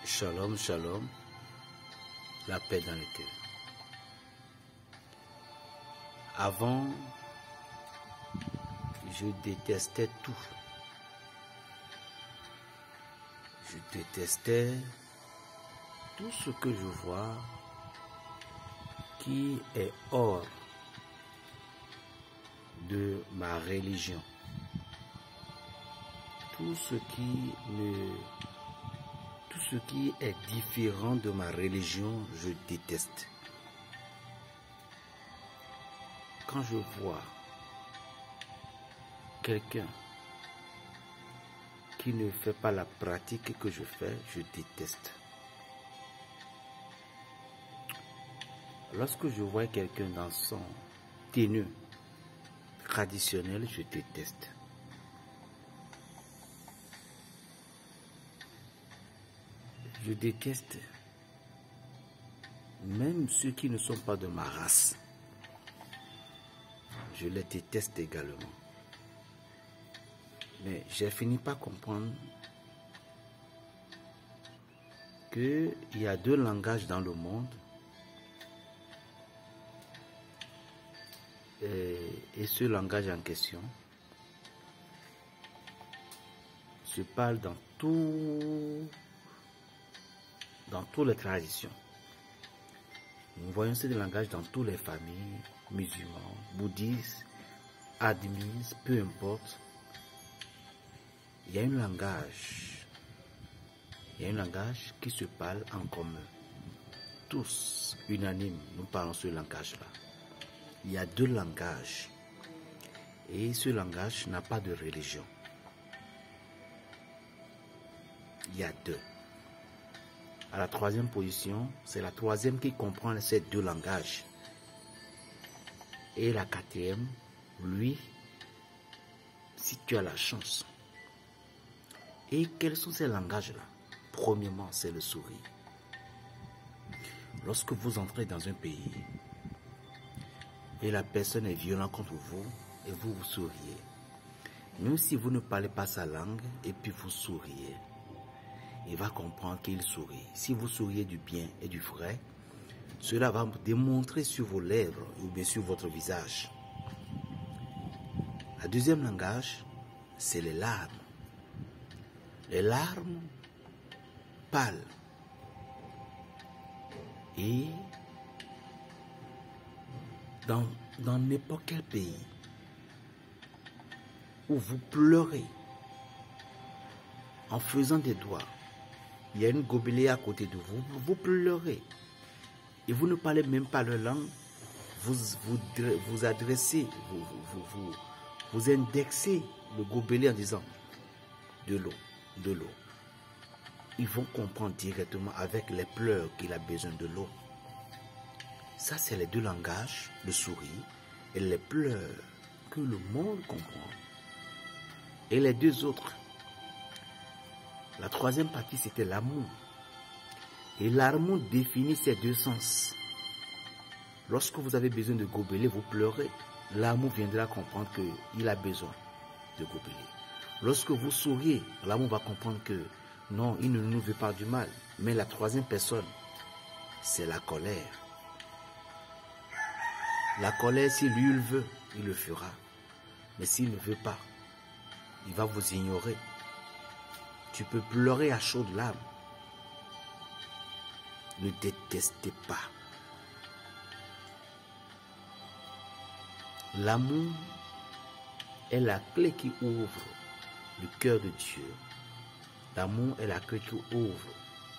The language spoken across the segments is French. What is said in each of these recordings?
Shalom, shalom, la paix dans le cœur. Avant, je détestais tout. Je détestais tout ce que je vois qui est hors de ma religion. Tout ce qui est différent de ma religion, je déteste. Quand je vois quelqu'un qui ne fait pas la pratique que je fais, je déteste. Lorsque je vois quelqu'un dans son tenue traditionnelle, je déteste. Je déteste même ceux qui ne sont pas de ma race. Je les déteste également. Mais j'ai fini par comprendre qu'il y a deux langages dans le monde. Et ce langage en question se parle dans toutes les traditions. Nous voyons ce langage dans toutes les familles, musulmans, bouddhistes, admises, peu importe. Il y a un langage qui se parle en commun. Tous, unanimes, nous parlons ce langage-là. Il y a deux langages. Et ce langage n'a pas de religion. Il y a deux. À la troisième position, c'est la troisième qui comprend ces deux langages. Et la quatrième, lui, si tu as la chance. Et quels sont ces langages-là? Premièrement, c'est le sourire. Lorsque vous entrez dans un pays et la personne est violente contre vous et vous vous souriez, même si vous ne parlez pas sa langue et puis vous souriez, il va comprendre qu'il sourit. Si vous souriez du bien et du vrai, cela va démontrer sur vos lèvres ou bien sur votre visage. Le deuxième langage, c'est les larmes. Les larmes pâles. Et dans n'importe quel pays où vous pleurez en faisant des doigts, il y a une gobelet à côté de vous, vous pleurez. Et vous ne parlez même pas leur langue, vous adressez, vous indexez le gobelet en disant de l'eau, de l'eau. Ils vont comprendre directement avec les pleurs qu'il a besoin de l'eau. Ça, c'est les deux langages, le sourire et les pleurs que le monde comprend. Et les deux autres, la troisième partie, c'était l'amour. Et l'amour définit ces deux sens. Lorsque vous avez besoin de gobeler, vous pleurez. L'amour viendra comprendre qu'il a besoin de gobeler. Lorsque vous souriez, l'amour va comprendre que non, il ne nous veut pas du mal. Mais la troisième personne, c'est la colère. La colère, si lui il veut, il le fera. Mais s'il ne veut pas, il va vous ignorer. Tu peux pleurer à chaudes larmes. Ne détestez pas. L'amour est la clé qui ouvre le cœur de Dieu. L'amour est la clé qui ouvre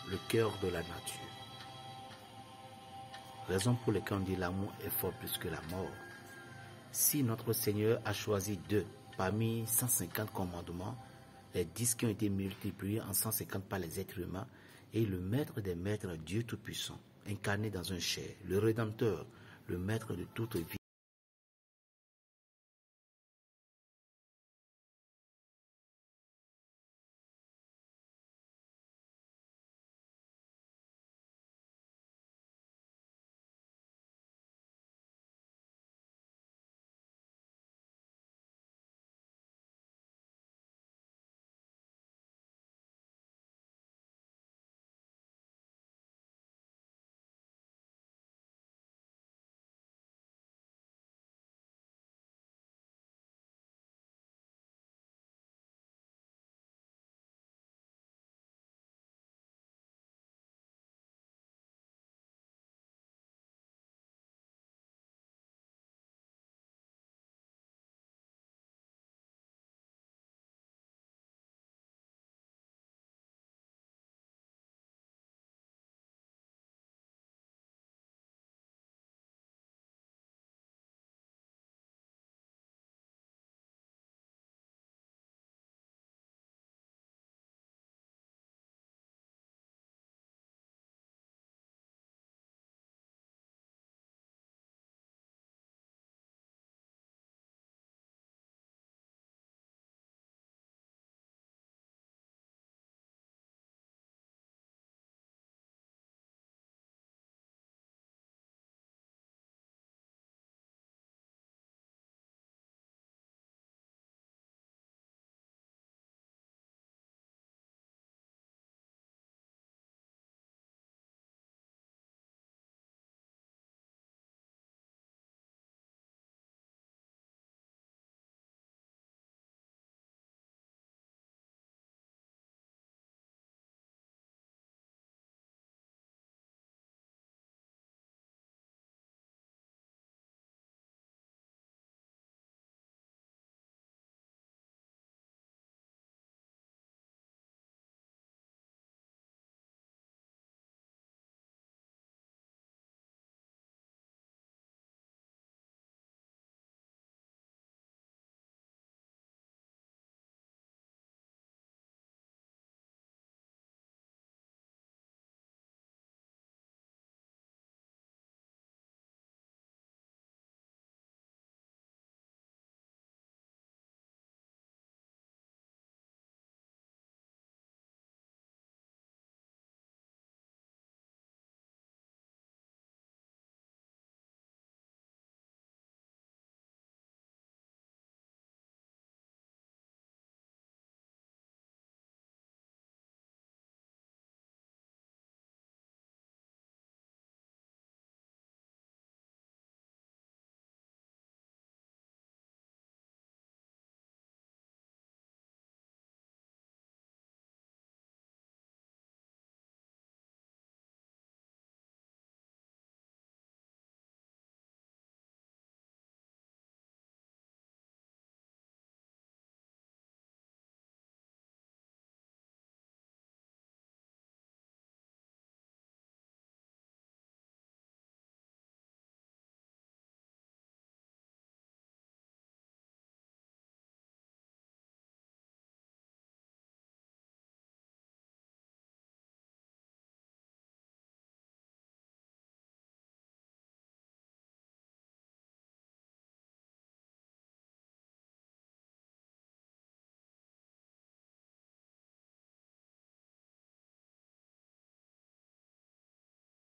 le cœur de la nature. Raison pour laquelle on dit l'amour est fort plus que la mort. Si notre Seigneur a choisi deux parmi 150 commandements, les 10 qui ont été multipliés en 150 par les êtres humains, et le maître des maîtres, Dieu Tout-Puissant, incarné dans un chair, le Rédempteur, le maître de toute vie,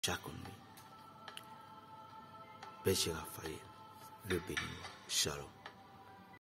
chaque nuit. Père Raphaël, le béninois. Shalom.